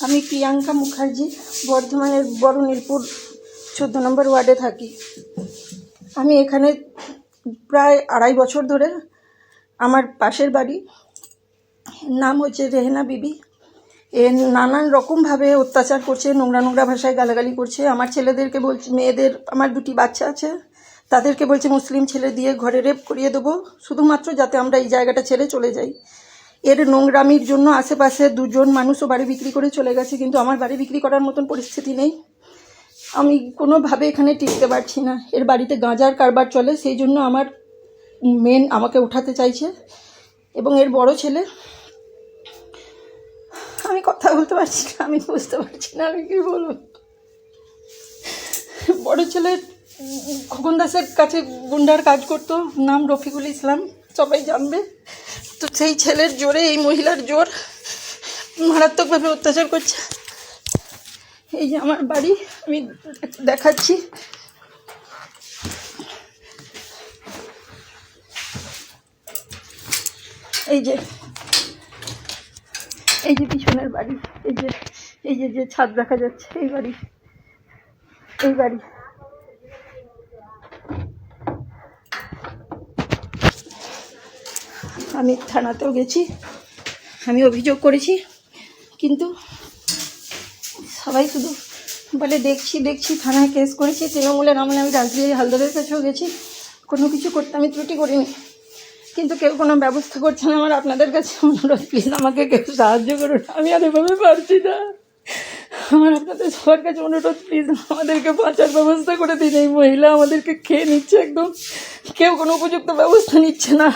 আমি প্রিয়াঙ্কা মুখার্জি, বর্ধমানের বড় নীলপুর 14 নম্বর ওয়ার্ডে থাকি। আমি এখানে প্রায় 2.5 বছর ধরে। আমার পাশের বাড়ি, নাম হচ্ছে রেহেনা বিবি, এ নানান রকমভাবে অত্যাচার করছে, নোংরা নোংরা ভাষায় গালাগালি করছে। আমার ছেলেদেরকে বলছে, মেয়েদের, আমার 2টি বাচ্চা আছে, তাদেরকে বলছে মুসলিম ছেলে দিয়ে ঘরে রেপ করিয়ে দেবো, শুধুমাত্র যাতে আমরা এই জায়গাটা ছেড়ে চলে যাই। এর নোংরামির জন্য আশেপাশে 2জন মানুষও বাড়ি বিক্রি করে চলে গেছে, কিন্তু আমার বাড়ি বিক্রি করার মতন পরিস্থিতি নেই। আমি কোনোভাবে এখানে টিকতে পারছি না। এর বাড়িতে গাঁজার কারবার চলে, সেই জন্য আমার মেন আমাকে উঠাতে চাইছে। এবং এর বড় ছেলে, আমি কথা বলতে পারছি না, আমি বুঝতে পারছি না আমি কী বলবো। বড় ছেলে খোকন দাসের কাছে গুন্ডার কাজ করতো, নাম রফিকুল ইসলাম, সবাই জানবে। তো সেই ছেলের জোরে এই মহিলার জোর মারাত্মকভাবে অত্যাচার করছে। এই যে আমার বাড়ি, আমি দেখাচ্ছি। এই যে পিছনের বাড়ি, এই যে ছাদ দেখা যাচ্ছে, এই বাড়ি। আমি থানাতেও গেছি, আমি অভিযোগ করেছি, কিন্তু সবাই শুধু বলে দেখছি। থানায় কেস করেছি, তৃণমূলের আমলে আমি রাজবিহারী হালদারের কাছেও গেছি, কোনো কিছু করতে আমি ত্রুটি করিনি, কিন্তু কেউ কোনো ব্যবস্থা করছে না। আমার আপনাদের কাছে অনুরোধ, প্লিজ আমাকে কেউ সাহায্য করুন, আমি আর এভাবে পারছি না। আমার আপনাদের সবার কাছে অনুরোধ, প্লিজ আমাদেরকে বাঁচার ব্যবস্থা করে দিন। এই মহিলা আমাদেরকে খেয়ে নিচ্ছে একদম, কেউ কোনো উপযুক্ত ব্যবস্থা নিচ্ছে না।